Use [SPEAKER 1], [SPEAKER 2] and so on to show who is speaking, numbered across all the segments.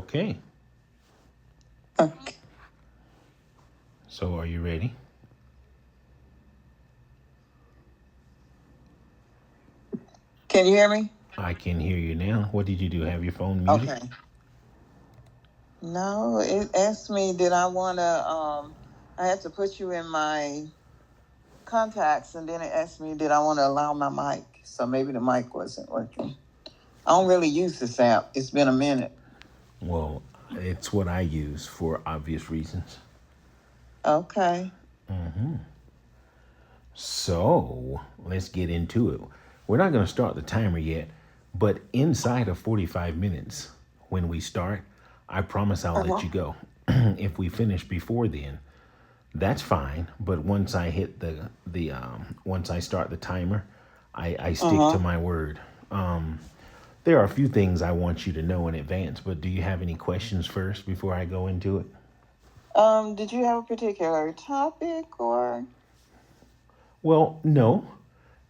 [SPEAKER 1] Okay.
[SPEAKER 2] Okay.
[SPEAKER 1] So are you ready?
[SPEAKER 2] Can you hear me?
[SPEAKER 1] I can hear you now. What did you do? Have your phone muted?
[SPEAKER 2] Okay. No, it asked me, did I want to, I had to put you in my contacts, and then it asked me, did I want to allow my mic? So maybe the mic wasn't working. I don't really use this app. It's been a minute.
[SPEAKER 1] Well, it's what I use for obvious reasons.
[SPEAKER 2] Okay.
[SPEAKER 1] So let's get into it. We're not going to start the timer yet, but inside of 45 minutes, when we start, I promise I'll let
[SPEAKER 2] Uh-huh.
[SPEAKER 1] you go. If we finish before then, that's fine. But once I hit the once I start the timer, I stick to
[SPEAKER 2] Uh-huh.
[SPEAKER 1] my word. There are a few things I want you to know in advance, but do you have any questions first before I go into it?
[SPEAKER 2] Did you have a particular topic or?
[SPEAKER 1] Well, no.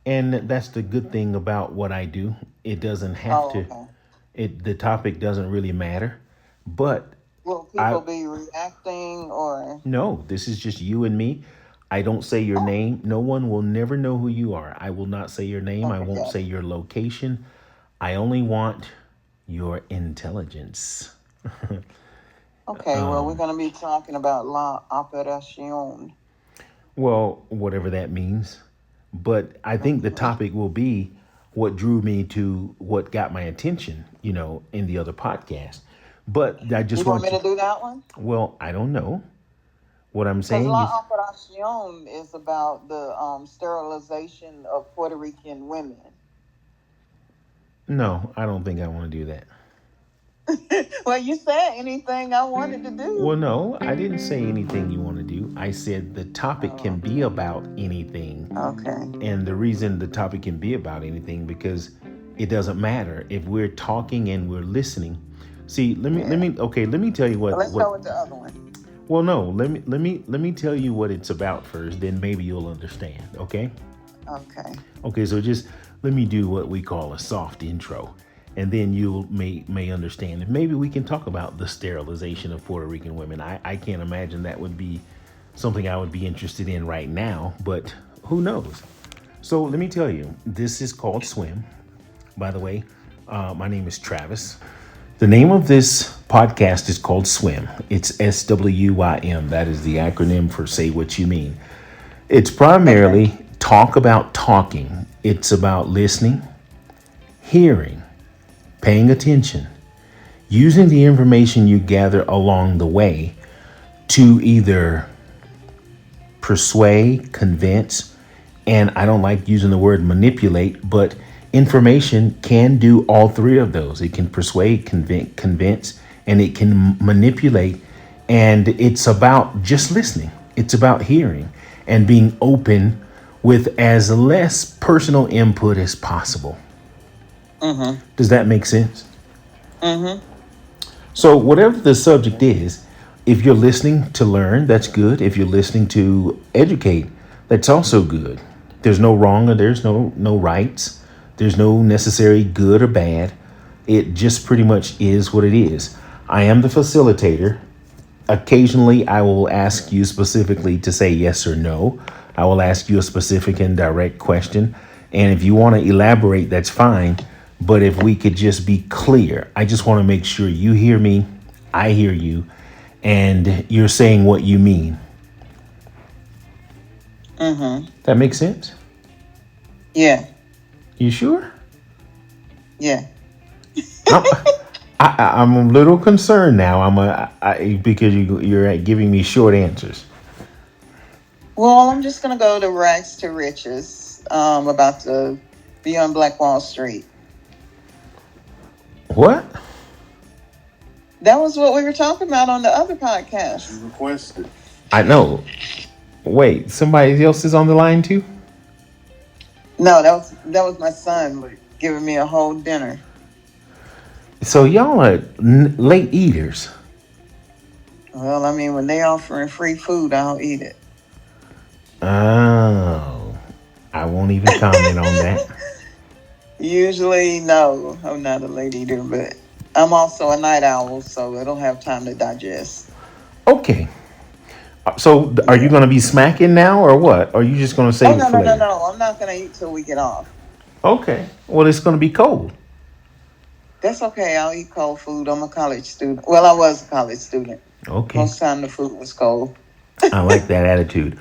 [SPEAKER 1] And that's the good thing about what I do. It doesn't have
[SPEAKER 2] Oh,
[SPEAKER 1] to,
[SPEAKER 2] okay.
[SPEAKER 1] the topic doesn't really matter. But
[SPEAKER 2] Will
[SPEAKER 1] I
[SPEAKER 2] people be reacting or?
[SPEAKER 1] no, this is just you and me. I don't say your
[SPEAKER 2] Oh,
[SPEAKER 1] name. No one will never know who you are. I will not say your name. I
[SPEAKER 2] okay,
[SPEAKER 1] won't
[SPEAKER 2] got
[SPEAKER 1] say
[SPEAKER 2] it.
[SPEAKER 1] your location. I only want your intelligence.
[SPEAKER 2] Okay, well, we're going to be talking about La Operación.
[SPEAKER 1] Well, whatever that means. But I think the
[SPEAKER 2] Mhm.
[SPEAKER 1] topic will be what drew me to what got my attention, in the other podcast. But I
[SPEAKER 2] You
[SPEAKER 1] just
[SPEAKER 2] want me
[SPEAKER 1] want you,
[SPEAKER 2] to do that one?
[SPEAKER 1] well, I don't know. What I'm
[SPEAKER 2] Because
[SPEAKER 1] saying is,
[SPEAKER 2] La Operación is about the sterilization of Puerto Rican women.
[SPEAKER 1] no, I don't think I want to do that.
[SPEAKER 2] Well, you said anything I wanted to
[SPEAKER 1] Well,
[SPEAKER 2] do.
[SPEAKER 1] no, I didn't say anything you want to do. I said the topic can
[SPEAKER 2] Oh,
[SPEAKER 1] be about anything.
[SPEAKER 2] okay.
[SPEAKER 1] And the reason the topic can be about anything because it doesn't matter if we're talking and we're listening. See,
[SPEAKER 2] Yeah.
[SPEAKER 1] let me tell you
[SPEAKER 2] Well, let's
[SPEAKER 1] what
[SPEAKER 2] go with the other one.
[SPEAKER 1] well no, let me tell you what it's about first, then maybe you'll understand, okay?
[SPEAKER 2] Okay.
[SPEAKER 1] Okay, so just let me do what we call a soft intro, and then you may understand. And maybe we can talk about the sterilization of Puerto Rican women. I can't imagine that would be something I would be interested in right now, but who knows? So let me tell you, this is called Swim. By the way, my name is Travis. The name of this podcast is called Swim. It's SWYM. That is the acronym for Say What You Mean. It's
[SPEAKER 2] Okay.
[SPEAKER 1] primarily talk about talking. It's about listening, hearing, paying attention, using the information you gather along the way to either persuade, convince, and I don't like using the word manipulate, but information can do all three of those. It can persuade, convince, and it can manipulate. And it's about just listening, it's about hearing and being open with as less personal input as possible.
[SPEAKER 2] Mm-hmm.
[SPEAKER 1] Does that make sense?
[SPEAKER 2] Mm-hmm.
[SPEAKER 1] So, whatever the subject is, if you're listening to learn, that's good. If you're listening to educate, that's also good. There's no wrong or there's no rights. There's no necessary good or bad. It just pretty much is what it is. I am the facilitator. Occasionally, I will ask you specifically to say yes or no. I will ask you a specific and direct question. And if you want to elaborate, that's fine. But if we could just be clear, I just want to make sure you hear me, I hear you, and you're saying what you mean.
[SPEAKER 2] Mm-hmm.
[SPEAKER 1] That makes sense?
[SPEAKER 2] Yeah.
[SPEAKER 1] You sure?
[SPEAKER 2] Yeah.
[SPEAKER 1] I'm, I'm a little concerned now. Because you're giving me short answers.
[SPEAKER 2] Well, I'm just gonna go to rags to riches. About to be on Black Wall Street.
[SPEAKER 1] What?
[SPEAKER 2] That was what we were talking about on the other podcast.
[SPEAKER 3] You requested.
[SPEAKER 1] I know. Wait, somebody else is on the line too?
[SPEAKER 2] No, that was my son giving me a whole dinner.
[SPEAKER 1] So y'all are late eaters.
[SPEAKER 2] Well, I mean, when they offering free food, I'll eat it.
[SPEAKER 1] Oh, I won't even comment on that.
[SPEAKER 2] Usually, no, I'm not a late eater, but I'm also a night owl, so it'll have time to digest.
[SPEAKER 1] Okay. So are you
[SPEAKER 2] Yeah.
[SPEAKER 1] going to be smacking now or what? Or are you just going to
[SPEAKER 2] Oh
[SPEAKER 1] save it
[SPEAKER 2] no
[SPEAKER 1] for
[SPEAKER 2] no no
[SPEAKER 1] later?
[SPEAKER 2] no! I'm not gonna eat till we get off.
[SPEAKER 1] Okay. Well, it's going to be cold.
[SPEAKER 2] That's okay. I'll eat cold food. I'm a college student. Well, I was a college student.
[SPEAKER 1] Okay.
[SPEAKER 2] Most time the food was cold.
[SPEAKER 1] I like that attitude.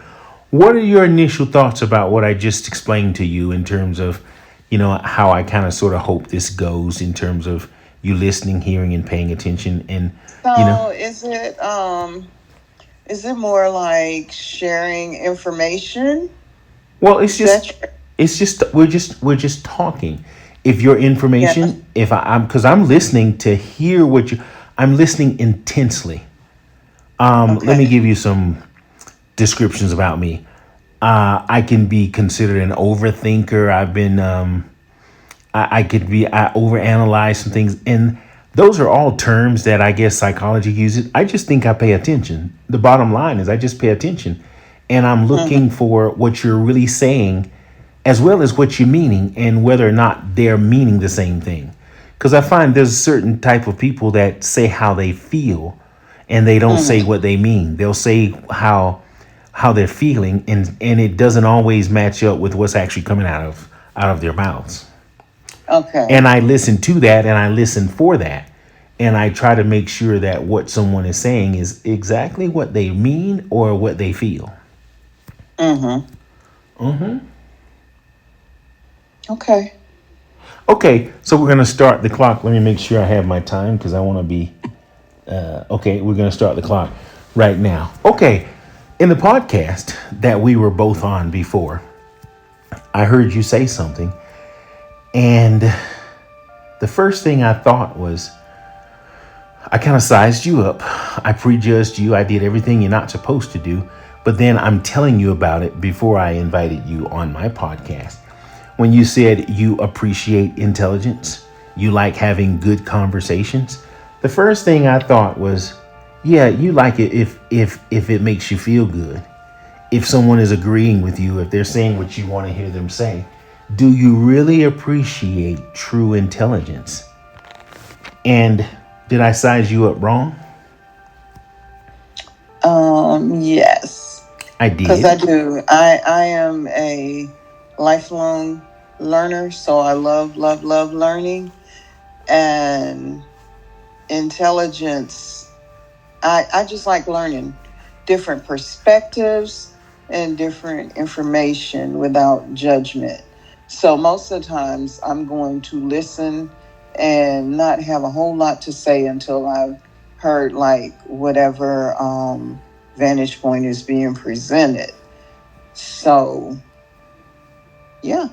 [SPEAKER 1] What are your initial thoughts about what I just explained to you in terms of, how I kind of sort of hope this goes in terms of you listening, hearing, and paying attention? And, you know,
[SPEAKER 2] So is it more like sharing information?
[SPEAKER 1] well,
[SPEAKER 2] Is that
[SPEAKER 1] we're just talking. If your
[SPEAKER 2] yeah?
[SPEAKER 1] information, if I'm, because I'm listening to hear I'm listening intensely. Let me
[SPEAKER 2] Okay.
[SPEAKER 1] give you some descriptions about me. I can be considered an overthinker. I could be, I overanalyze some things. And those are all terms that I guess psychology uses. I just think I pay attention. The bottom line is I just pay attention and I'm
[SPEAKER 2] Mm-hmm.
[SPEAKER 1] looking for what you're really saying as well as what you're meaning and whether or not they're meaning the same thing. Because I find there's a certain type of people that say how they feel and they don't say
[SPEAKER 2] Mm-hmm.
[SPEAKER 1] what they mean. They'll say how they're feeling and it doesn't always match up with what's actually coming out of their mouths. And
[SPEAKER 2] Okay.
[SPEAKER 1] I listen to that and I listen for that. And I try to make sure that what someone is saying is exactly what they mean or what they feel.
[SPEAKER 2] Mm-hmm. Okay.
[SPEAKER 1] Okay, so we're going to start the clock. Let me make sure I have my time because I want to be. Okay, we're going to start the clock right now. Okay, in the podcast that we were both on before, I heard you say something. And the first thing I thought was, I kind of sized you up. I prejudged you. I did everything you're not supposed to do. But then I'm telling you about it before I invited you on my podcast. When you said you appreciate intelligence, you like having good conversations, the first thing I thought was, yeah, you like it if it makes you feel good. If someone is agreeing with you, if they're saying what you want to hear them say, do you really appreciate true intelligence? And did I size you up wrong?
[SPEAKER 2] Yes.
[SPEAKER 1] I
[SPEAKER 2] Because
[SPEAKER 1] did.
[SPEAKER 2] I do. I am a lifelong learner, so I love learning and intelligence. I just like learning different perspectives and different information without judgment. So most of the times I'm going to listen and not have a whole lot to say until I've heard like whatever vantage point is being presented. So yeah.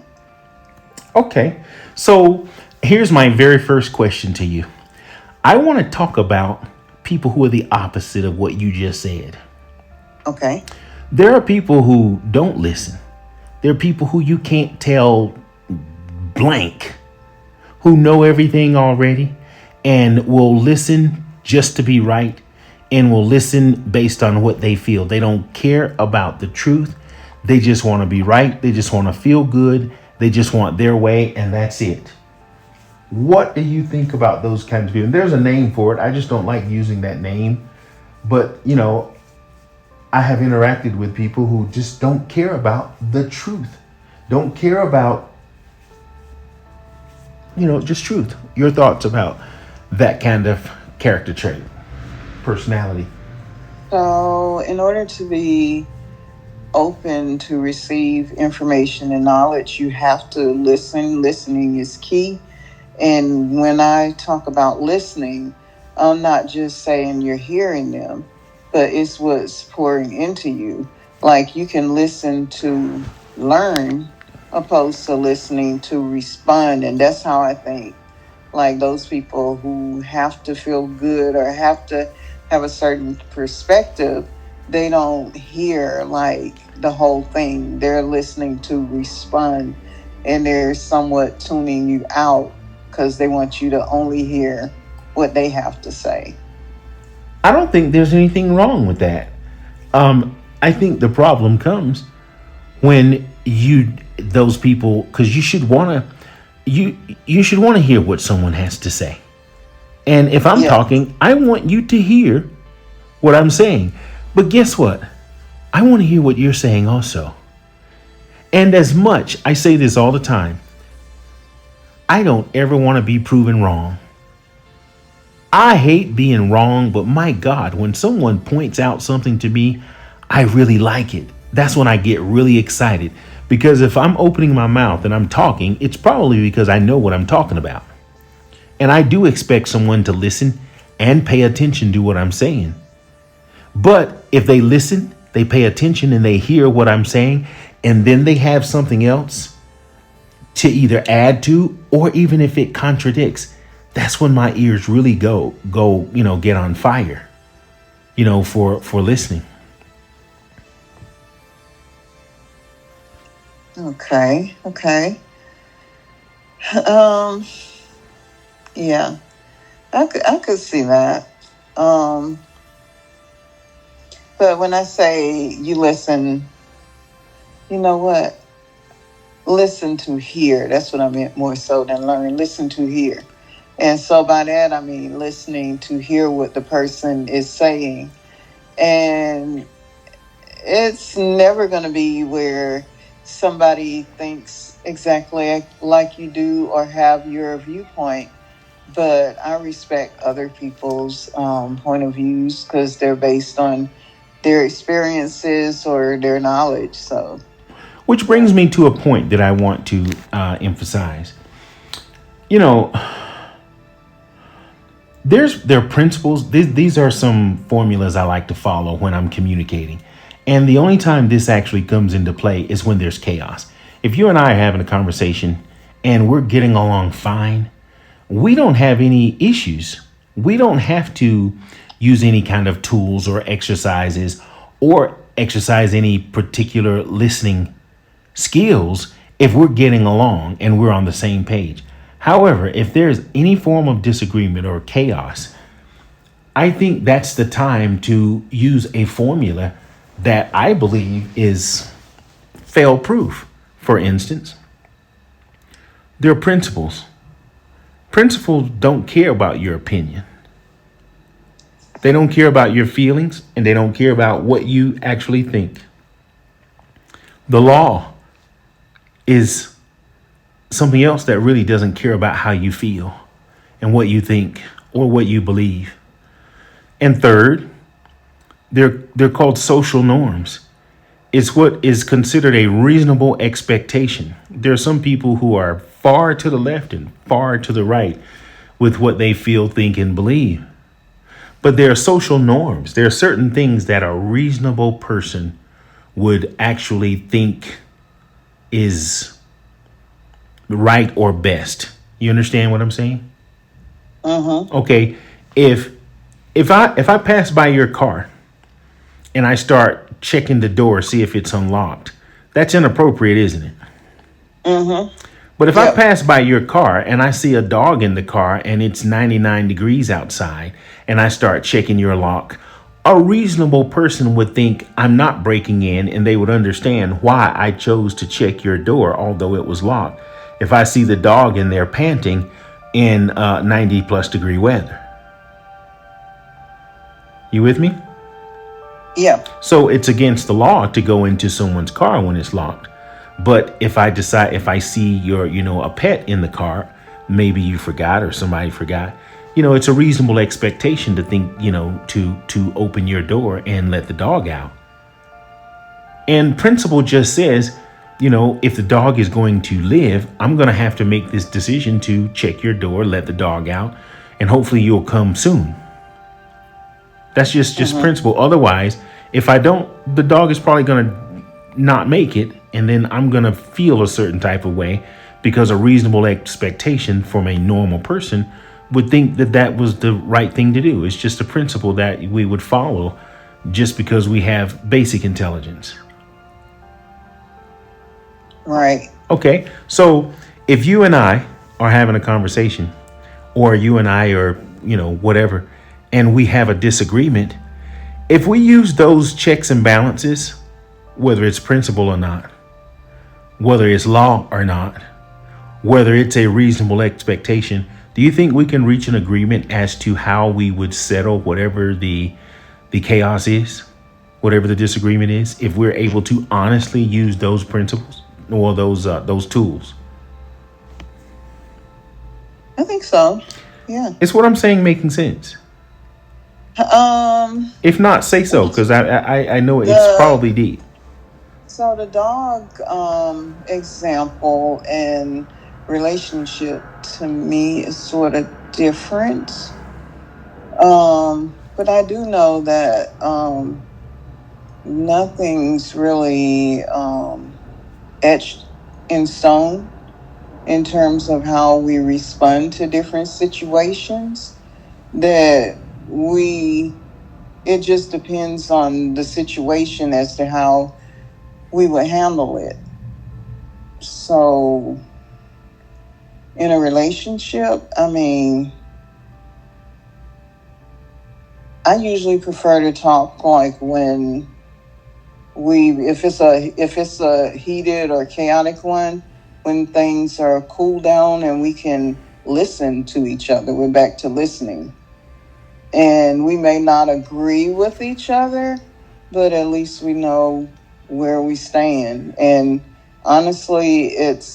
[SPEAKER 1] Okay. So here's my very first question to you. I want to talk about people who are the opposite of what you just said.
[SPEAKER 2] Okay.
[SPEAKER 1] There are people who don't listen. There are people who you can't tell blank, who know everything already and will listen just to be right and will listen based on what they feel. They don't care about the truth. They just want to be right. They just want to feel good. They just want their way, and that's it. What do you think about those kinds of people? And there's a name for it. I just don't like using that name. But, I have interacted with people who just don't care about the truth, don't care about, just truth. Your thoughts about that kind of character trait, personality.
[SPEAKER 2] So in order to be open to receive information and knowledge, you have to listen. Listening is key. And when I talk about listening, I'm not just saying you're hearing them, but it's what's pouring into you. Like you can listen to learn opposed to listening to respond. And that's how I think like those people who have to feel good or have to have a certain perspective, they don't hear like the whole thing. They're listening to respond and they're somewhat tuning you out because they want you to only hear what they have to say.
[SPEAKER 1] I don't think there's anything wrong with that. I think the problem comes when those people, because you should want to hear what someone has to say. And if I'm
[SPEAKER 2] Yeah.
[SPEAKER 1] talking, I want you to hear what I'm saying. But guess what? I want to hear what you're saying also. And as much, I say this all the time, I don't ever want to be proven wrong. I hate being wrong, but my God, when someone points out something to me, I really like it. That's when I get really excited. Because if I'm opening my mouth and I'm talking, it's probably because I know what I'm talking about. And I do expect someone to listen and pay attention to what I'm saying. But if they listen, they pay attention and they hear what I'm saying, and then they have something else to either add to, or even if it contradicts, that's when my ears really get on fire, for listening.
[SPEAKER 2] Okay. Okay. Um. Yeah. I could see that. Um. But when I say you listen, you know what? Listen to hear. That's what I meant more so than learn. Listen to hear. And so by that I mean listening to hear what the person is saying. And it's never going to be where somebody thinks exactly like you do or have your viewpoint. But I respect other people's point of views because they're based on their experiences or their knowledge. So,
[SPEAKER 1] Which
[SPEAKER 2] yeah.
[SPEAKER 1] brings me to a point that I want to emphasize. You know, there are principles. These are some formulas I like to follow when I'm communicating. And the only time this actually comes into play is when there's chaos. If you and I are having a conversation and we're getting along fine, we don't have any issues. We don't have to use any kind of tools or exercises or exercise any particular listening skills if we're getting along and we're on the same page. However, if there's any form of disagreement or chaos, I think that's the time to use a formula that I believe is fail proof. For instance, there are principles. Principles don't care about your opinion. They don't care about your feelings and they don't care about what you actually think. The law is something else that really doesn't care about how you feel and what you think or what you believe. And third, they're called social norms. It's what is considered a reasonable expectation. There are some people who are far to the left and far to the right with what they feel, think, and believe. But there are social norms. There are certain things that a reasonable person would actually think is right or best. You understand what I'm saying?
[SPEAKER 2] Mm-hmm.
[SPEAKER 1] Okay. If I pass by your car and I start checking the door, see if it's unlocked, that's inappropriate, isn't it?
[SPEAKER 2] Mm-hmm.
[SPEAKER 1] But if I
[SPEAKER 2] Yep.
[SPEAKER 1] pass by your car and I see a dog in the car and it's 99 degrees outside and I start checking your lock, a reasonable person would think I'm not breaking in and they would understand why I chose to check your door, although it was locked. If I see the dog in there panting in 90 plus degree weather. You with me?
[SPEAKER 2] Yeah.
[SPEAKER 1] So it's against the law to go into someone's car when it's locked. But if I see a pet in the car, maybe you forgot or somebody forgot, it's a reasonable expectation to think, to open your door and let the dog out. And principle just says, if the dog is going to live, I'm going to have to make this decision to check your door, let the dog out, and hopefully you'll come soon. That's just
[SPEAKER 2] Mm-hmm.
[SPEAKER 1] principle. Otherwise, if I don't, the dog is probably going to not make it. And then I'm going to feel a certain type of way because a reasonable expectation from a normal person would think that that was the right thing to do. It's just a principle that we would follow just because we have basic intelligence.
[SPEAKER 2] Right.
[SPEAKER 1] Okay. So if you and I are having a conversation or you and I are, whatever, and we have a disagreement, if we use those checks and balances, whether it's principle or not, whether it's law or not, whether it's a reasonable expectation, Do you think we can reach an agreement as to how we would settle whatever the chaos is, whatever the disagreement is, if we're able to honestly use those principles or those tools?
[SPEAKER 2] I think so. Yeah.
[SPEAKER 1] It's what I'm saying making sense. If not, say so, because I know it's
[SPEAKER 2] The
[SPEAKER 1] probably deep.
[SPEAKER 2] so the dog example and relationship to me is sort of different. But I do know that nothing's really etched in stone in terms of how we respond to different situations. That we It just depends on the situation as to how we would handle it. So in a relationship, I mean, I usually prefer to talk like when if it's a heated or chaotic one, when things are cooled down and we can listen to each other. We're back to listening. And we may not agree with each other, but at least we know where we stand. And honestly, it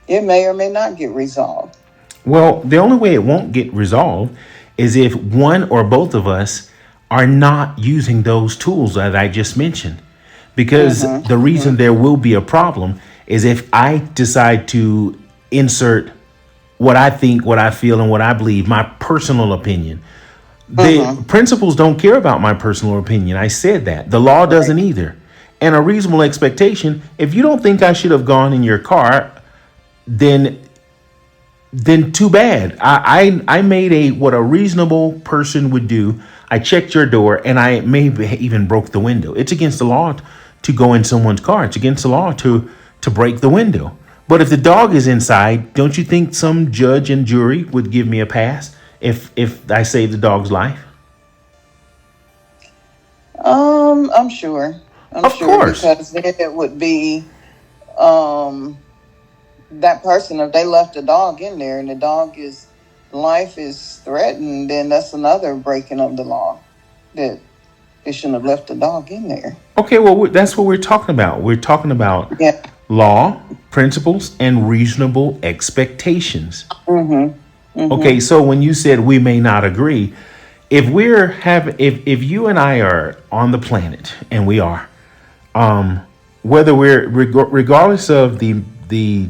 [SPEAKER 2] may or may not get resolved.
[SPEAKER 1] Well, the only way it won't get resolved is if one or both of us are not using those tools that I just mentioned. Because the reason there will be a problem is if I decide to insert what I think, what I feel, and what I believe, my personal opinion. The principles don't care about my personal opinion. I said that. The law doesn't either. And a reasonable expectation, if you don't think I should have gone in your car, then too bad. I made what a reasonable person would do. I checked your door and I maybe even broke the window. It's against the law to go in someone's car. It's against the law to break the window. But if the dog is inside, don't you think some judge and jury would give me a pass if I saved the dog's life?
[SPEAKER 2] I'm sure.
[SPEAKER 1] Of course.
[SPEAKER 2] Because then it would be that person, if they left the dog in there and the dog's life is threatened, then that's another breaking of the law, that they shouldn't have left the dog in there.
[SPEAKER 1] Okay, well, that's what we're talking about. We're talking about law, principles, and reasonable expectations. Okay, so when you said we may not agree, if if you and I are on the planet, and we are, whether we're regardless of the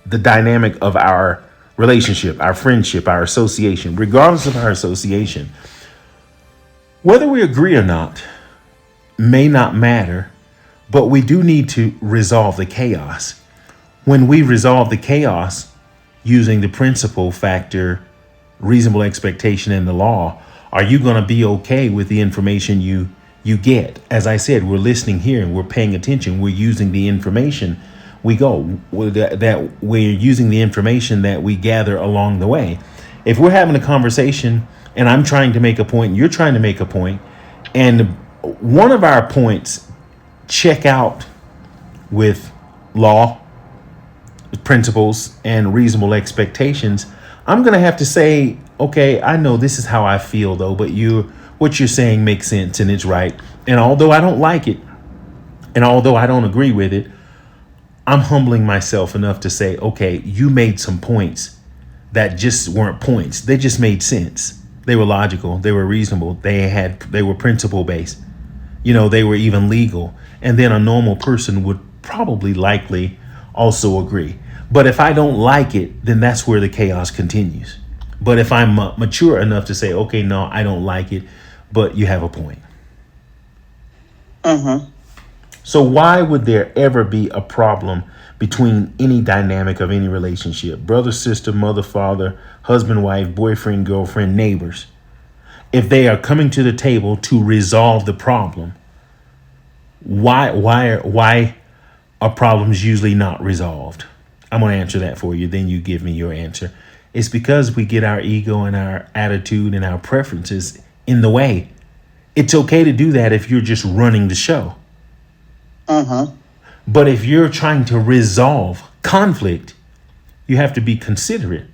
[SPEAKER 1] dynamic of our relationship, our friendship, our association, regardless of our association, whether we agree or not may not matter, but we do need to resolve the chaos. When we resolve the chaos using the principle, factor, reasonable expectation, and the law, are you going to be okay with the information you get? As I said, we're listening here and we're paying attention. We're using the information that we're using the information that we gather along the way. If we're having a conversation and I'm trying to make a point and you're trying to make a point, and one of our points check out with law, principles, and reasonable expectations, I'm going to have to say, okay, I know this is how I feel though, but what you're saying makes sense and it's right. And although I don't like it, and although I don't agree with it, I'm humbling myself enough to say, okay, you made some points that just weren't points. They just made sense. They were logical. They were reasonable. They were principle based. They were even legal. And then a normal person would probably likely also agree. But if I don't like it, then that's where the chaos continues. But if I'm mature enough to say, okay, no, I don't like it, but you have a point. So why would there ever be a problem between any dynamic of any relationship? Brother, sister, mother, father, husband, wife, boyfriend, girlfriend, neighbors. If they are coming to the table to resolve the problem, why are problems usually not resolved? I'm going to answer that for you. Then you give me your answer. It's because we get our ego and our attitude and our preferences in the way. It's okay to do that if you're just running the show. But if you're trying to resolve conflict, You have to be considerate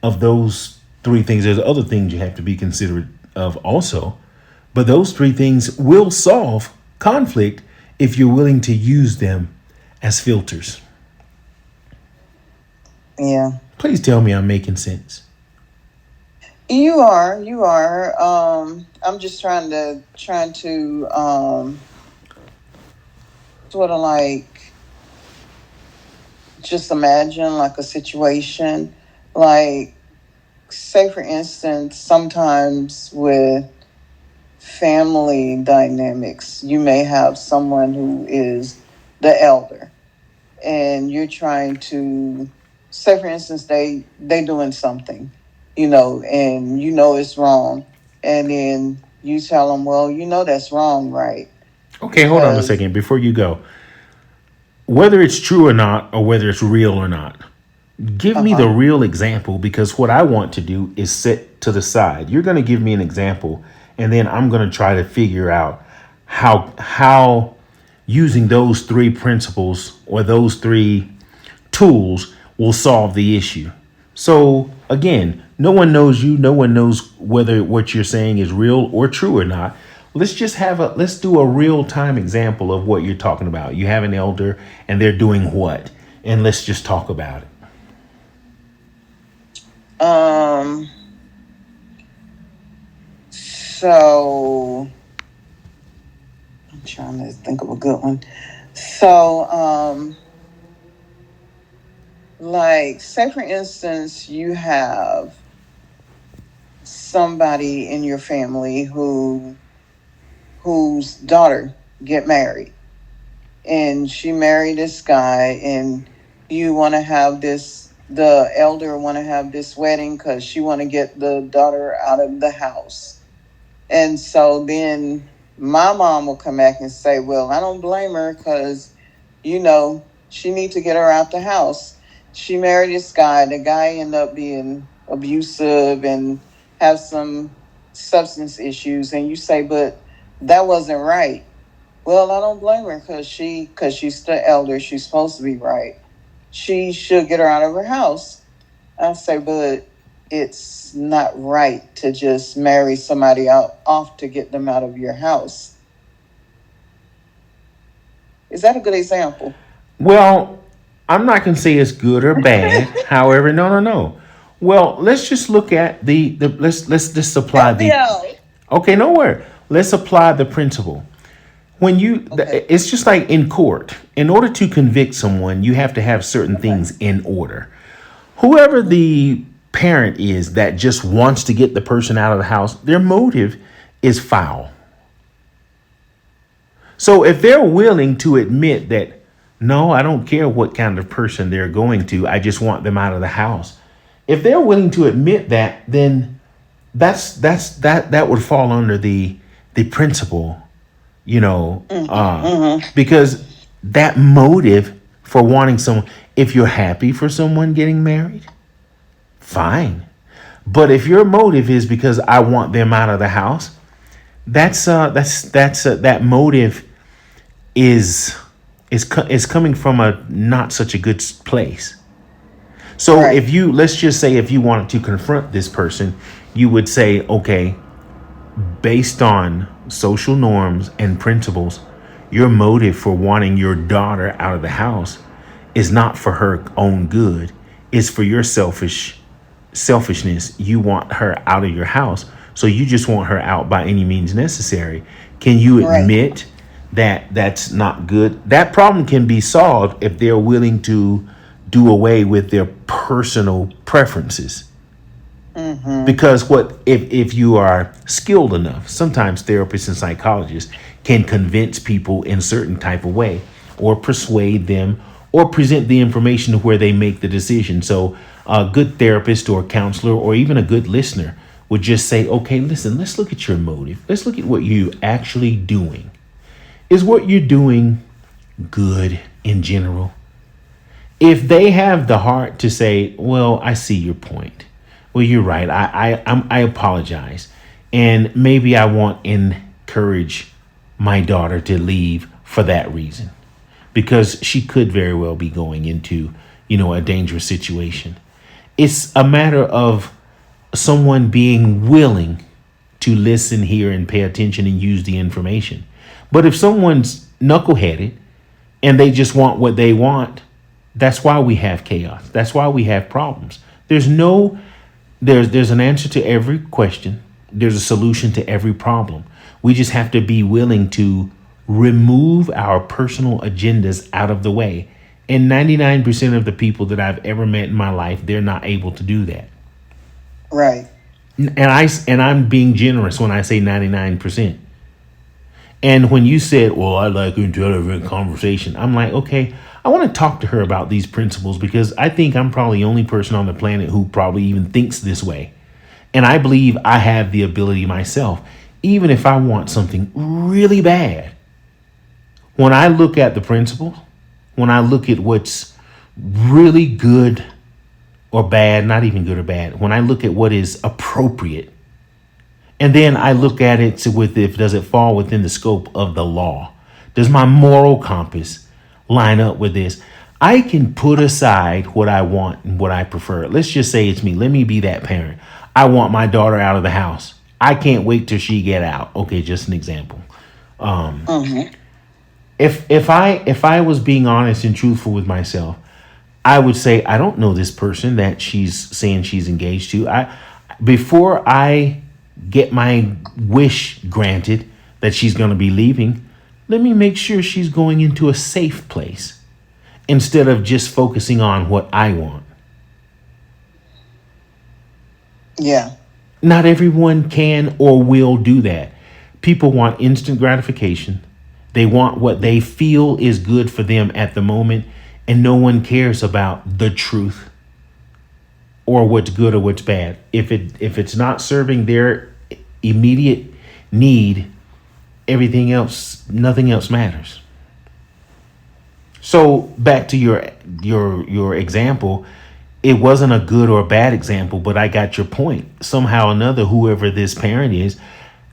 [SPEAKER 1] of those three things. There's other things you have to be considerate of also, but those three things will solve conflict if you're willing to use them as filters.
[SPEAKER 2] Yeah.
[SPEAKER 1] Please tell me I'm making sense.
[SPEAKER 2] You are. I'm just trying to sort of like just imagine like a situation, like say for instance, sometimes with family dynamics, you may have someone who is the elder, and you're trying to say for instance they doing something, and it's wrong, and then you tell them, well, that's wrong, right?
[SPEAKER 1] Okay, hold on a
[SPEAKER 2] Because
[SPEAKER 1] second before you go. Whether it's true or not, or whether it's real or not, give me the
[SPEAKER 2] uh-huh.
[SPEAKER 1] real example, because what I want to do is sit to the side. You're going to give me an example, and then I'm going to try to figure out how using those three principles or those three tools will solve the issue. So again, no one knows you, no one knows whether what you're saying is real or true or not. Let's do a real time example of what you're talking about. You have an elder and they're doing what? And let's just talk about it.
[SPEAKER 2] um so I'm trying to think of a good one. So like say for instance you have somebody in your family whose daughter get married, and she married this guy, and you want to have this the elder want to have this wedding because she want to get the daughter out of the house. And so then my mom will come back and say, well, I don't blame her because she need to get her out the house. She married this guy. The guy ended up being abusive and have some substance issues. And you say, but that wasn't right. Well, I don't blame her because she's the elder. She's supposed to be right. She should get her out of her house. I say, but it's not right to just marry somebody out off to get them out of your house. Is that a good example?
[SPEAKER 1] Well, I'm not going to say it's good or bad. However, no, no, no. Well, let's just look at the let's just apply
[SPEAKER 2] Help me
[SPEAKER 1] the.
[SPEAKER 2] out.
[SPEAKER 1] Okay, no worry. Let's apply the principle. When
[SPEAKER 2] Okay.
[SPEAKER 1] it's just like in court. In order to convict someone, you have to have certain
[SPEAKER 2] Okay.
[SPEAKER 1] things in order. Whoever the parent is that just wants to get the person out of the house, their motive is foul. So if they're willing to admit that, no, I don't care what kind of person they're going to, I just want them out of the house. If they're willing to admit that, then that would fall under the principle,
[SPEAKER 2] Mm-hmm.
[SPEAKER 1] because that motive for wanting someone, if you're happy for someone getting married, fine. But if your motive is because I want them out of the house, that motive is is coming from a not such a good place. So
[SPEAKER 2] Right.
[SPEAKER 1] if you let's just say if you wanted to confront this person, you would say, okay, based on social norms and principles, your motive for wanting your daughter out of the house is not for her own good, it's for your selfishness. You want her out of your house. So you just want her out by any means necessary. Can you
[SPEAKER 2] Right.
[SPEAKER 1] admit that that's not good? That problem can be solved if they're willing to do away with their personal preferences.
[SPEAKER 2] Mm-hmm.
[SPEAKER 1] Because what if you are skilled enough, sometimes therapists and psychologists can convince people in certain type of way, or persuade them, or present the information to where they make the decision. So a good therapist or counselor or even a good listener would just say, okay, listen, let's look at your motive, let's look at what you actually doing. Is what you're doing good in general? If they have the heart to say, well, I see your point, well, you're right, I apologize, and maybe I won't encourage my daughter to leave for that reason, because she could very well be going into, a dangerous situation. It's a matter of someone being willing to listen, hear, and pay attention and use the information. But if someone's knuckleheaded and they just want what they want, that's why we have chaos. That's why we have problems. There's an answer to every question. There's a solution to every problem. We just have to be willing to remove our personal agendas out of the way. And 99% of the people that I've ever met in my life, they're not able to do that.
[SPEAKER 2] Right.
[SPEAKER 1] And I'm being generous when I say 99%. And when you said, well, I like intelligent conversation, I'm like, okay, I want to talk to her about these principles because I think I'm probably the only person on the planet who probably even thinks this way. And I believe I have the ability myself, even if I want something really bad. When I look at the principles, when I look at what's really good or bad, not even good or bad, when I look at what is appropriate, and then I look at it does it fall within the scope of the law? Does my moral compass line up with this? I can put aside what I want and what I prefer. Let's just say it's me. Let me be that parent. I want my daughter out of the house. I can't wait till she get out. Okay, just an example. If I was being honest and truthful with myself, I would say I don't know this person that she's saying she's engaged to. Before I get my wish granted that she's going to be leaving, let me make sure she's going into a safe place instead of just focusing on what I want.
[SPEAKER 2] Yeah.
[SPEAKER 1] Not everyone can or will do that. People want instant gratification. They want what they feel is good for them at the moment, and no one cares about the truth or what's good or what's bad. If it's not serving their immediate need, nothing else matters. So back to your example, it wasn't a good or a bad example, but I got your point. Somehow or another, whoever this parent is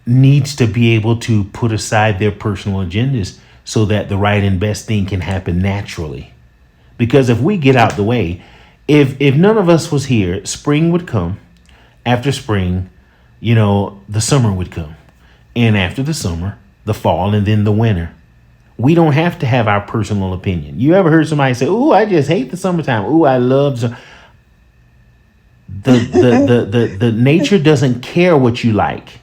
[SPEAKER 1] needs to be able to put aside their personal agendas so that the right and best thing can happen naturally. Because if we get out the way, if none of us was here, spring would come. After spring, the summer would come. And after the summer, the fall, and then the winter. We don't have to have our personal opinion. You ever heard somebody say, "Ooh, I just hate the summertime. Ooh, I love the nature doesn't care what you like.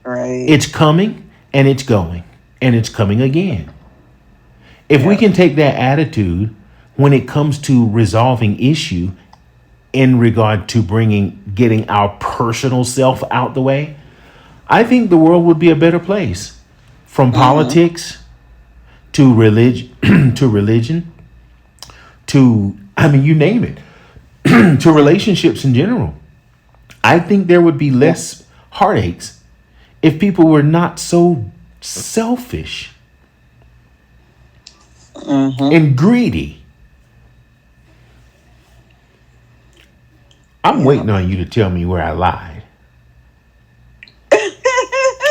[SPEAKER 2] Right.
[SPEAKER 1] It's coming and it's going and it's coming again." If we can take that attitude when it comes to resolving issue in regard to getting our personal self out the way, I think the world would be a better place. From politics to religion, to you name it, to relationships in general. I think there would be less heartaches if people were not so selfish and greedy. I'm waiting on you to tell me where I lied.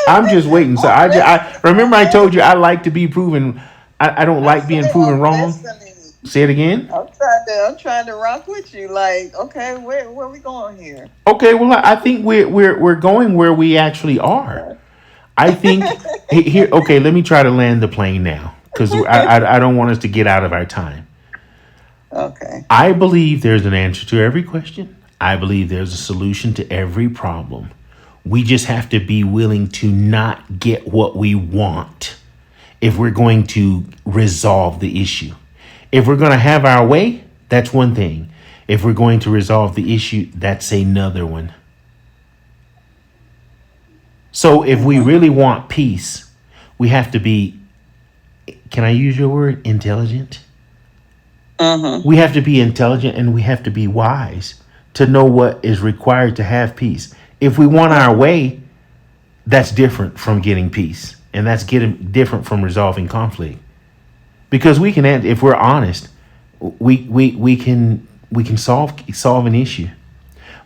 [SPEAKER 1] I'm just waiting. So I remember I told you I like to be proven. I don't like being proven wrong. Say it again.
[SPEAKER 2] I'm trying to rock with you. Like, okay, where we going here?
[SPEAKER 1] Okay, well, I think we're going where we actually are. I think here. Okay, let me try to land the plane now because I don't want us to get out of our time.
[SPEAKER 2] Okay.
[SPEAKER 1] I believe there's an answer to every question. I believe there's a solution to every problem. We just have to be willing to not get what we want if we're going to resolve the issue. If we're going to have our way, that's one thing. If we're going to resolve the issue, that's another one. So if we really want peace, we have to be, can I use your word, intelligent? We have to be intelligent and we have to be wise to know what is required to have peace. If we want our way, that's different from getting peace. And that's getting different from resolving conflict. Because we can, if we're honest, we can solve an issue.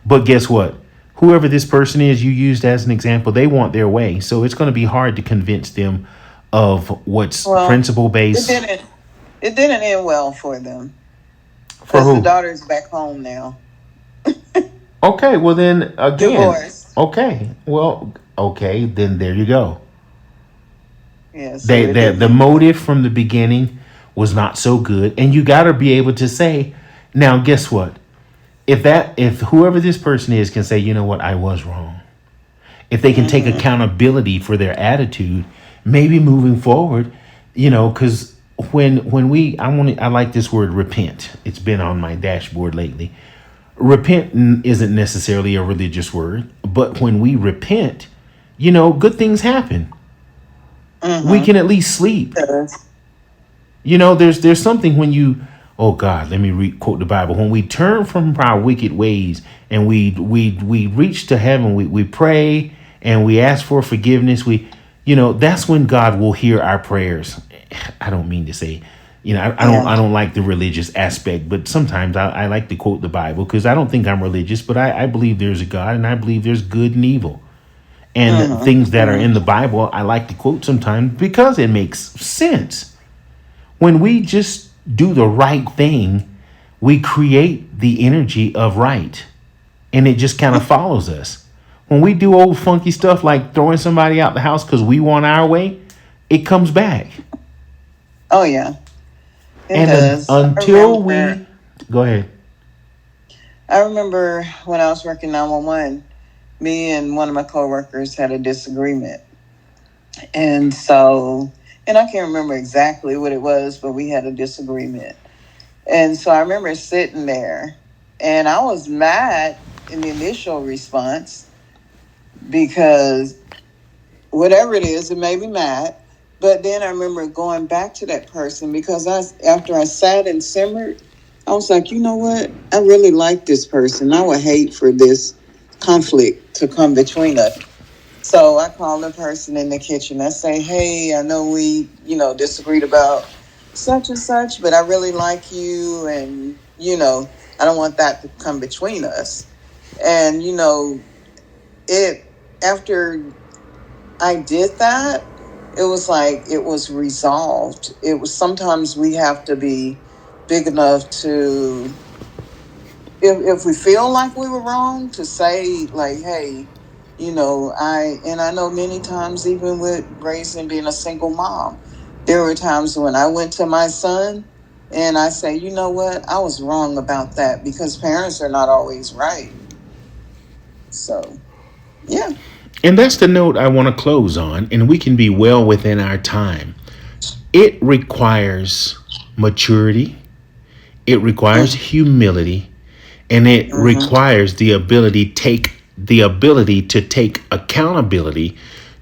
[SPEAKER 1] But guess what? Whoever this person is you used as an example, they want their way. So it's going to be hard to convince them of what's principle based.
[SPEAKER 2] It didn't end well for them.
[SPEAKER 1] For
[SPEAKER 2] Because the
[SPEAKER 1] who?
[SPEAKER 2] daughter's back home now,
[SPEAKER 1] Okay, well then again,
[SPEAKER 2] divorced.
[SPEAKER 1] okay, well, okay, then there you go.
[SPEAKER 2] Yeah, so it
[SPEAKER 1] The
[SPEAKER 2] didn't.
[SPEAKER 1] motive from the beginning was not so good, and you got to be able to say, now, guess what? If whoever this person is can say, you know what, I was wrong. If they can take
[SPEAKER 2] Mm-hmm.
[SPEAKER 1] accountability for their attitude, maybe moving forward, because I like this word repent. It's been on my dashboard lately. Repent isn't necessarily a religious word, but when we repent, good things happen. We
[SPEAKER 2] Mm-hmm.
[SPEAKER 1] can at least sleep.
[SPEAKER 2] Yes.
[SPEAKER 1] There's something when you, oh God, let me quote the Bible. When we turn from our wicked ways and we reach to heaven, we pray and we ask for forgiveness. That's when God will hear our prayers. I don't mean to say,
[SPEAKER 2] Yeah.
[SPEAKER 1] I don't like the religious aspect, but sometimes I like to quote the Bible because I don't think I'm religious, but I believe there's a God and I believe there's good and evil. And
[SPEAKER 2] Mm-hmm.
[SPEAKER 1] things that are
[SPEAKER 2] Mm-hmm.
[SPEAKER 1] in the Bible, I like to quote sometimes because it makes sense. When we just do the right thing, we create the energy of right, and it just kind of follows us. When we do old funky stuff like throwing somebody out the house because we want our way, it comes back.
[SPEAKER 2] Oh yeah, it
[SPEAKER 1] And
[SPEAKER 2] does.
[SPEAKER 1] until we go ahead.
[SPEAKER 2] I remember when I was working 911, me and one of my coworkers had a disagreement. And so, and I can't remember exactly what it was, but we had a disagreement. And so I remember sitting there and I was mad in the initial response because whatever it is, it made me mad. But then I remember going back to that person because after I sat and simmered, I was like, you know what? I really like this person. I would hate for this conflict to come between us. So I call the person in the kitchen. I say, hey, I know we, disagreed about such and such, but I really like you. And, I don't want that to come between us. And, it, after I did that, it was like it was resolved. It was sometimes we have to be big enough to, if we feel like we were wrong, to say like, hey, I know many times even with raising being a single mom, there were times when I went to my son and I say, you know what, I was wrong about that because parents are not always right. So yeah.
[SPEAKER 1] And that's the note I want to close on, and we can be well within our time. It requires maturity, it requires humility, and it
[SPEAKER 2] Mm-hmm.
[SPEAKER 1] requires the ability to take accountability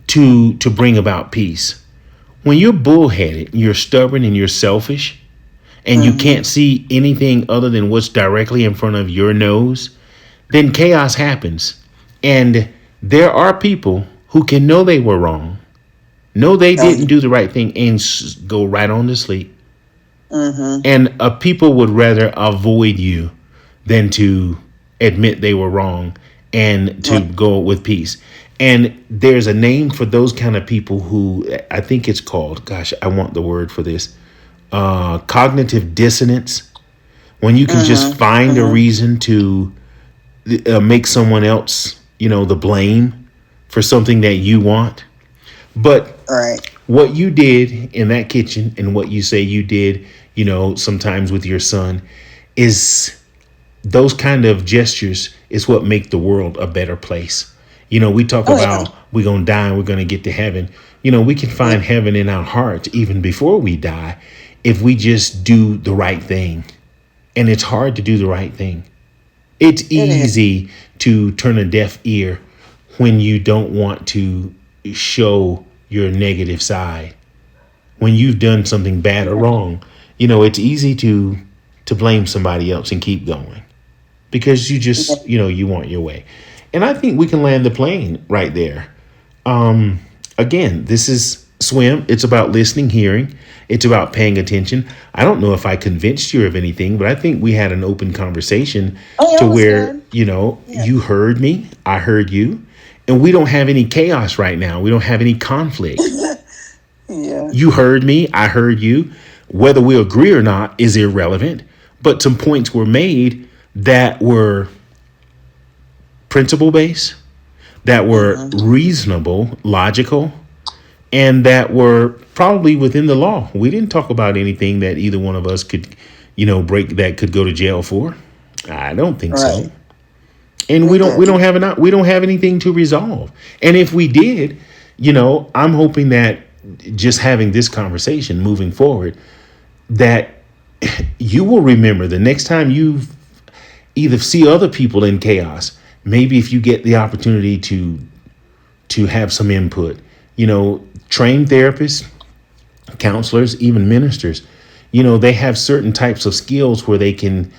[SPEAKER 1] to bring about peace. When you're bullheaded, you're stubborn and you're selfish, and you
[SPEAKER 2] Mm-hmm.
[SPEAKER 1] can't see anything other than what's directly in front of your nose, then chaos happens. And there are people who can know they were wrong, know they
[SPEAKER 2] Oh
[SPEAKER 1] didn't
[SPEAKER 2] yeah.
[SPEAKER 1] do the right thing, and go right on to sleep.
[SPEAKER 2] Mm-hmm.
[SPEAKER 1] And people would rather avoid you than to admit they were wrong and to
[SPEAKER 2] Right.
[SPEAKER 1] go with peace. And there's a name for those kind of people who I think it's called, gosh, I want the word for this, cognitive dissonance. When you can just
[SPEAKER 2] Mm-hmm.
[SPEAKER 1] find a
[SPEAKER 2] Mm-hmm.
[SPEAKER 1] reason to make someone else, the blame for something that you want. But
[SPEAKER 2] Right.
[SPEAKER 1] what you did in that kitchen and what you say you did, sometimes with your son, is those kind of gestures is what make the world a better place. We talk
[SPEAKER 2] Oh yeah.
[SPEAKER 1] about we're going to die and we're going to get to heaven. We can
[SPEAKER 2] Yeah.
[SPEAKER 1] find heaven in our hearts even before we die if we just do the right thing. And it's hard to do the right thing. It's
[SPEAKER 2] It is.
[SPEAKER 1] easy to turn a deaf ear when you don't want to show your negative side. When you've done something bad or wrong, it's easy to blame somebody else and keep going because you
[SPEAKER 2] Yeah.
[SPEAKER 1] just you want your way. And I think we can land the plane right there. Again, this is swim. It's about listening, hearing. It's about paying attention. I don't know if I convinced you of anything, but I think we had an open conversation
[SPEAKER 2] Oh yeah,
[SPEAKER 1] to
[SPEAKER 2] it was
[SPEAKER 1] where
[SPEAKER 2] good. Yeah.
[SPEAKER 1] you heard me, I heard you, and we don't have any chaos right now. We don't have any conflict.
[SPEAKER 2] Yeah.
[SPEAKER 1] You heard me, I heard you. Whether we agree or not is irrelevant, but some points were made that were principle based, that were reasonable, logical, and that were probably within the law. We didn't talk about anything that either one of us could, break, that could go to jail for. I don't think so.
[SPEAKER 2] Right.
[SPEAKER 1] And
[SPEAKER 2] We
[SPEAKER 1] we don't
[SPEAKER 2] didn't.
[SPEAKER 1] have we don't have anything to resolve. And if we did, I'm hoping that just having this conversation moving forward, that you will remember the next time you either see other people in chaos, maybe if you get the opportunity to have some input, trained therapists, counselors, even ministers, they have certain types of skills where they can,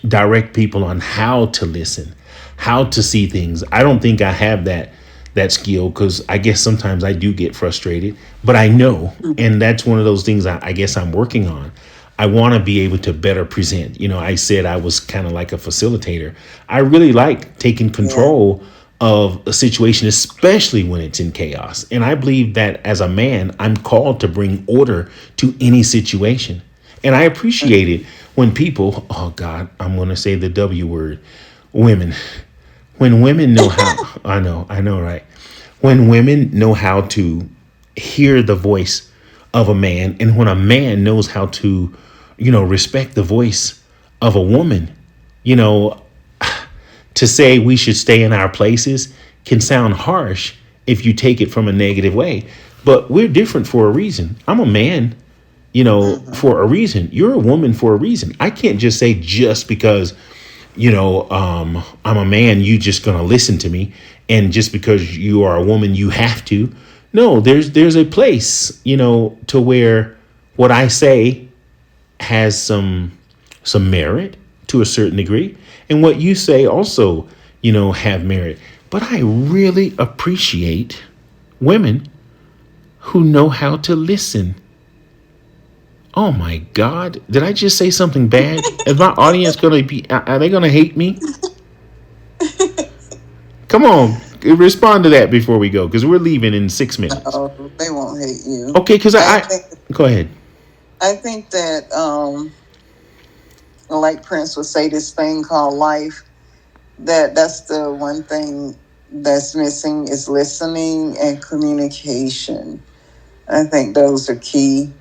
[SPEAKER 1] direct people on how to listen, how to see things. I don't think I have that skill, because I guess sometimes I do get frustrated, but I know, and that's one of those things I guess I'm working on. I want to be able to better present. I said I was kind of like a facilitator. I really like taking
[SPEAKER 2] Yeah.
[SPEAKER 1] control of a situation, especially when it's in chaos. And I believe that as a man, I'm called to bring order to any situation. And I appreciate it when people, oh God, I'm going to say the W word, women, when women know how, I know, right? When women know how to hear the voice of a man, and when a man knows how to, respect the voice of a woman, you know, to say we should stay in our places can sound harsh if you take it from a negative way. But we're different for a reason. I'm a man, for a reason. You're a woman for a reason. I can't just say just because, I'm a man, you just gonna listen to me, and just because you are a woman, you have to. No, there's a place, to where what I say has some merit to a certain degree, and what you say also, have merit. But I really appreciate women who know how to listen. Oh my God, did I just say something bad? Is my audience gonna be? Are they gonna hate me? Come on, respond to that before we go, because we're leaving in 6 minutes.
[SPEAKER 2] Oh, they won't hate you.
[SPEAKER 1] Okay, because
[SPEAKER 2] I
[SPEAKER 1] I
[SPEAKER 2] think
[SPEAKER 1] go ahead.
[SPEAKER 2] I think that like Prince would say, this thing called life, that's the one thing that's missing, is listening and communication. I think those are key,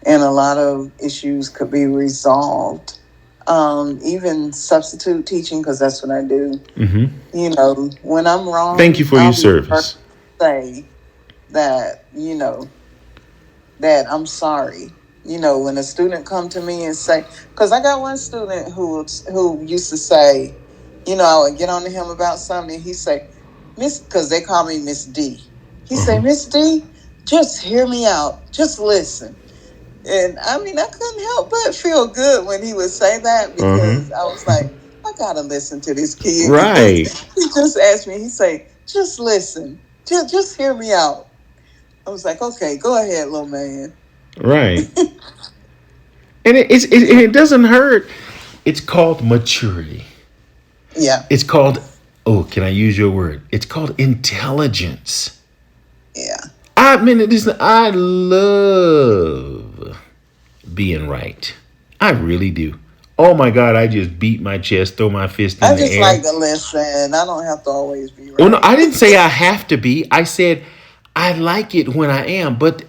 [SPEAKER 2] and a lot of issues could be resolved. Even substitute teaching, because that's what I do.
[SPEAKER 1] Hmm.
[SPEAKER 2] When I'm
[SPEAKER 1] Thank you
[SPEAKER 2] wrong,
[SPEAKER 1] for your
[SPEAKER 2] I'll be the first
[SPEAKER 1] service.
[SPEAKER 2] to say that, that I'm sorry. When a student come to me and say, because I got one student who used to say, I would get on to him about something, and he say, Miss, because they call me Miss D. He say,
[SPEAKER 1] Uh-huh.
[SPEAKER 2] Miss D, just hear me out, just listen. And I mean, I couldn't help but feel good when he would say that,
[SPEAKER 1] Uh-huh.
[SPEAKER 2] because I was like, I gotta listen to this kid, because
[SPEAKER 1] Right.
[SPEAKER 2] he just asked me. He say, just listen, just hear me out. I was like, okay, go ahead, little man.
[SPEAKER 1] Right. And it doesn't hurt. It's called maturity.
[SPEAKER 2] Yeah,
[SPEAKER 1] It's called, oh, can I use your word? It's called intelligence.
[SPEAKER 2] yeah.
[SPEAKER 1] I mean, I love being right. I really do. Oh my God, I just beat my chest, throw my fist in
[SPEAKER 2] I
[SPEAKER 1] the
[SPEAKER 2] just like
[SPEAKER 1] air.
[SPEAKER 2] to listen. I don't have to always be
[SPEAKER 1] Oh no,
[SPEAKER 2] right.
[SPEAKER 1] I didn't say I have to be. I said I like it when I am, but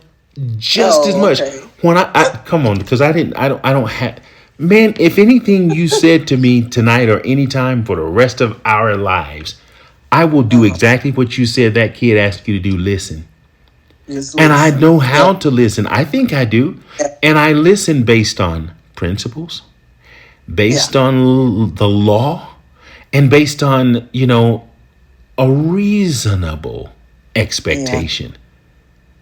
[SPEAKER 1] just as
[SPEAKER 2] Oh,
[SPEAKER 1] much
[SPEAKER 2] okay.
[SPEAKER 1] when I come on, because I don't have, man, if anything you said to me tonight or anytime for the rest of our lives, I will do
[SPEAKER 2] Uh-huh.
[SPEAKER 1] exactly what you said that kid asked you to do. Listen.
[SPEAKER 2] Just
[SPEAKER 1] And I
[SPEAKER 2] listen.
[SPEAKER 1] know
[SPEAKER 2] Yeah,
[SPEAKER 1] how to listen. I think I do.
[SPEAKER 2] yeah,
[SPEAKER 1] And I listen based on principles,
[SPEAKER 2] yeah,
[SPEAKER 1] based on the law, and based on, a reasonable
[SPEAKER 2] yeah.
[SPEAKER 1] expectation.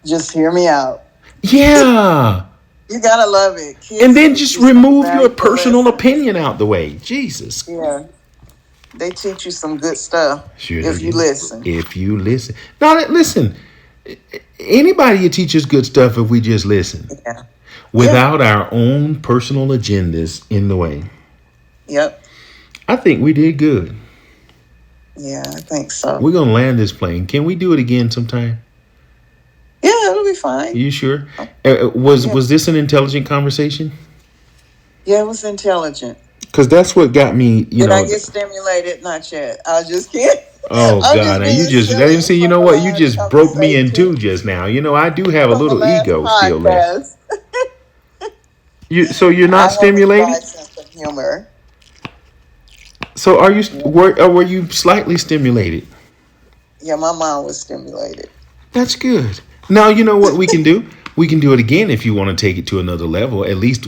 [SPEAKER 2] Just hear me out.
[SPEAKER 1] Yeah.
[SPEAKER 2] You gotta love it.
[SPEAKER 1] And
[SPEAKER 2] Kids
[SPEAKER 1] then
[SPEAKER 2] teach
[SPEAKER 1] just
[SPEAKER 2] you some
[SPEAKER 1] remove your
[SPEAKER 2] valuable
[SPEAKER 1] personal
[SPEAKER 2] lessons.
[SPEAKER 1] opinion out the way. Jesus.
[SPEAKER 2] Yeah, they teach you some good stuff
[SPEAKER 1] Sure they
[SPEAKER 2] if you
[SPEAKER 1] do.
[SPEAKER 2] listen.
[SPEAKER 1] If you listen. Now, listen, anybody can teach us good stuff if we just listen
[SPEAKER 2] Yeah, yeah,
[SPEAKER 1] without our own personal agendas in the way.
[SPEAKER 2] yep,
[SPEAKER 1] I think we did good.
[SPEAKER 2] yeah. I think so.
[SPEAKER 1] We're going to land this plane. Can we do it again sometime?
[SPEAKER 2] Yeah, it'll be fine.
[SPEAKER 1] You sure?
[SPEAKER 2] Oh,
[SPEAKER 1] Was
[SPEAKER 2] yeah.
[SPEAKER 1] was this an intelligent conversation?
[SPEAKER 2] Yeah, it was intelligent.
[SPEAKER 1] Because that's what got me,
[SPEAKER 2] Did I get stimulated? Not yet. I just can't.
[SPEAKER 1] Oh
[SPEAKER 2] I'm
[SPEAKER 1] God!
[SPEAKER 2] just
[SPEAKER 1] And
[SPEAKER 2] being
[SPEAKER 1] you just, I
[SPEAKER 2] silly
[SPEAKER 1] didn't see. You
[SPEAKER 2] from
[SPEAKER 1] know
[SPEAKER 2] the
[SPEAKER 1] what? You
[SPEAKER 2] last
[SPEAKER 1] just broke me in
[SPEAKER 2] conversation,
[SPEAKER 1] two just now. I do have a
[SPEAKER 2] from the
[SPEAKER 1] little
[SPEAKER 2] last
[SPEAKER 1] ego still left.
[SPEAKER 2] podcast.
[SPEAKER 1] So you're
[SPEAKER 2] I
[SPEAKER 1] not
[SPEAKER 2] have a dry
[SPEAKER 1] stimulated.
[SPEAKER 2] sense of humor.
[SPEAKER 1] So are you?
[SPEAKER 2] Yeah,
[SPEAKER 1] Were you slightly stimulated?
[SPEAKER 2] yeah, my mind was stimulated.
[SPEAKER 1] That's good. Now you know what we can do. We can do it again if you want to take it to another level. At least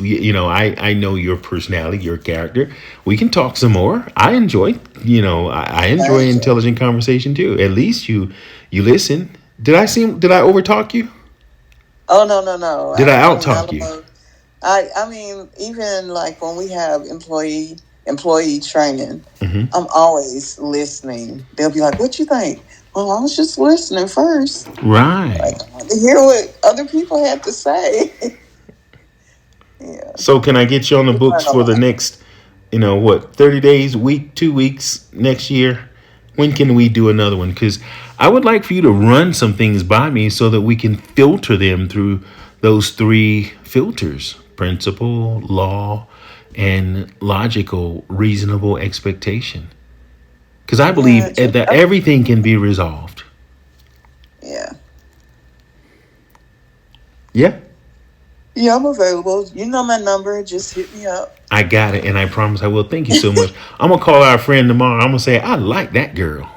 [SPEAKER 1] I know your personality, your character. We can talk some more. I enjoy I
[SPEAKER 2] I
[SPEAKER 1] enjoy
[SPEAKER 2] enjoy.
[SPEAKER 1] intelligent conversation too. At least you listen. Did I overtalk you?
[SPEAKER 2] Oh no, no, no.
[SPEAKER 1] Did I
[SPEAKER 2] I mean, I
[SPEAKER 1] outtalk you?
[SPEAKER 2] love. I mean, even like when we have employee training,
[SPEAKER 1] Hmm.
[SPEAKER 2] I'm always listening. They'll be like, "What you think?" Well, I was just listening first.
[SPEAKER 1] Right.
[SPEAKER 2] Like, I want to hear what other people had to say. Yeah,
[SPEAKER 1] So can I get you on the
[SPEAKER 2] we
[SPEAKER 1] books
[SPEAKER 2] learn a
[SPEAKER 1] for the
[SPEAKER 2] lot.
[SPEAKER 1] next, 30 days, week, 2 weeks next year? When can we do another one? Because I would like for you to run some things by me so that we can filter them through those three filters: principle, law, and logical, reasonable expectation. Because I
[SPEAKER 2] Yeah,
[SPEAKER 1] believe
[SPEAKER 2] just
[SPEAKER 1] that everything can be resolved.
[SPEAKER 2] yeah,
[SPEAKER 1] Yeah.
[SPEAKER 2] yeah. I'm available. You know my number. Just hit me up.
[SPEAKER 1] I got it, and I promise I will. Thank you so much. I'm gonna call our friend tomorrow. I'm gonna say I like that girl.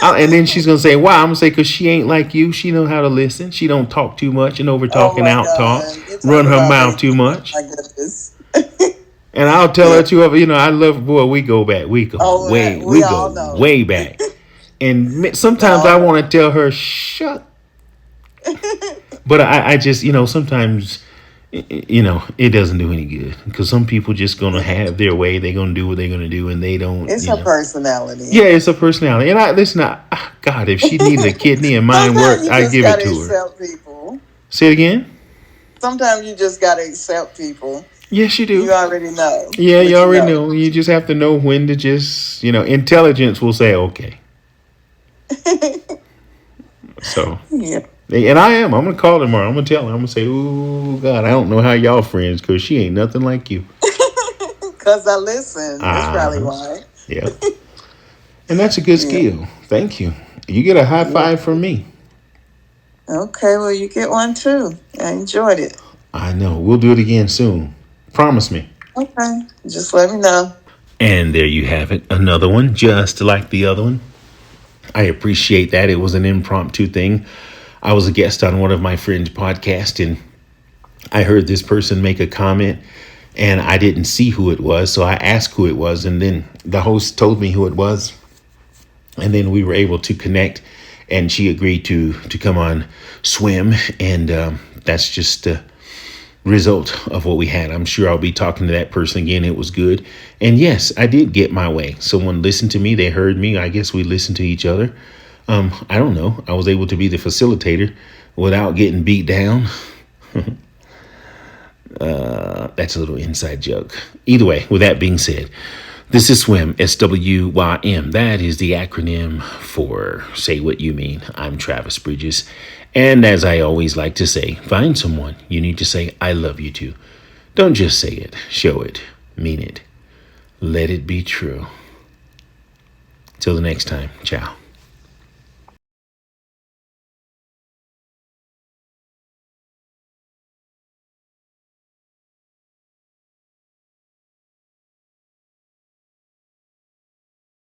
[SPEAKER 1] And then she's gonna say, "Why?" I'm gonna say, "Cause she ain't like you. She know how to listen. She don't talk too much and over talk
[SPEAKER 2] Oh
[SPEAKER 1] and
[SPEAKER 2] my
[SPEAKER 1] out talk,
[SPEAKER 2] God, you're
[SPEAKER 1] run
[SPEAKER 2] talking
[SPEAKER 1] her
[SPEAKER 2] about
[SPEAKER 1] mouth
[SPEAKER 2] me.
[SPEAKER 1] too
[SPEAKER 2] Oh
[SPEAKER 1] much."
[SPEAKER 2] my goodness.
[SPEAKER 1] And I'll tell
[SPEAKER 2] Yeah.
[SPEAKER 1] her too. I love boy. We go back.
[SPEAKER 2] We
[SPEAKER 1] We go
[SPEAKER 2] all know.
[SPEAKER 1] way back. And
[SPEAKER 2] We
[SPEAKER 1] sometimes I
[SPEAKER 2] all
[SPEAKER 1] want
[SPEAKER 2] know.
[SPEAKER 1] to tell her, "Shut." But I just sometimes it doesn't do any good because some people just gonna
[SPEAKER 2] Yeah.
[SPEAKER 1] have their way. They're gonna do what they're gonna do, and they don't.
[SPEAKER 2] It's her personality.
[SPEAKER 1] Yeah, it's a personality. And I listen. God, if she needed a kidney and mine
[SPEAKER 2] Sometimes
[SPEAKER 1] worked,
[SPEAKER 2] you
[SPEAKER 1] I'd
[SPEAKER 2] just
[SPEAKER 1] give it
[SPEAKER 2] gotta
[SPEAKER 1] to her.
[SPEAKER 2] accept people.
[SPEAKER 1] Say it again.
[SPEAKER 2] Sometimes you just gotta accept people.
[SPEAKER 1] Yes, you do.
[SPEAKER 2] You already know
[SPEAKER 1] Yeah, you
[SPEAKER 2] what you
[SPEAKER 1] already
[SPEAKER 2] know.
[SPEAKER 1] know. You just have to know when to just, intelligence will say, okay. So,
[SPEAKER 2] Yeah.
[SPEAKER 1] and I am. I'm going to call her tomorrow. I'm going to tell her. I'm going to say, ooh, God, I don't know how y'all friends because she ain't nothing like you.
[SPEAKER 2] Because I listen. That's
[SPEAKER 1] Uh
[SPEAKER 2] probably
[SPEAKER 1] huh.
[SPEAKER 2] why.
[SPEAKER 1] Yep. And that's a good
[SPEAKER 2] Yeah.
[SPEAKER 1] skill. Thank you. You get a high
[SPEAKER 2] Yeah.
[SPEAKER 1] five from me.
[SPEAKER 2] Okay, well, you get one too. I enjoyed it.
[SPEAKER 1] I know. We'll do it again soon. Promise me.
[SPEAKER 2] Okay, just let me know.
[SPEAKER 1] And there you have it. Another one, just like the other one. I appreciate that. It was an impromptu thing. I was a guest on one of my friends' podcasts, and I heard this person make a comment, and I didn't see who it was, so I asked who it was, and then the host told me who it was, and then we were able to connect, and she agreed to come on Swim, and that's just the result of what we had. I'm sure I'll be talking to that person again. It was good, and yes, I did get my way. Someone listened to me. They heard me. I guess we listened to each other. I don't know. I was able to be the facilitator without getting beat down. That's a little inside joke. Either way, with that being said, this is SWIM, SWYM. That is the acronym for Say What You Mean. I'm Travis Bridges. And as I always like to say, find someone you need to say, I love you to. Don't just say it, show it, mean it. Let it be true. Till the next time, ciao.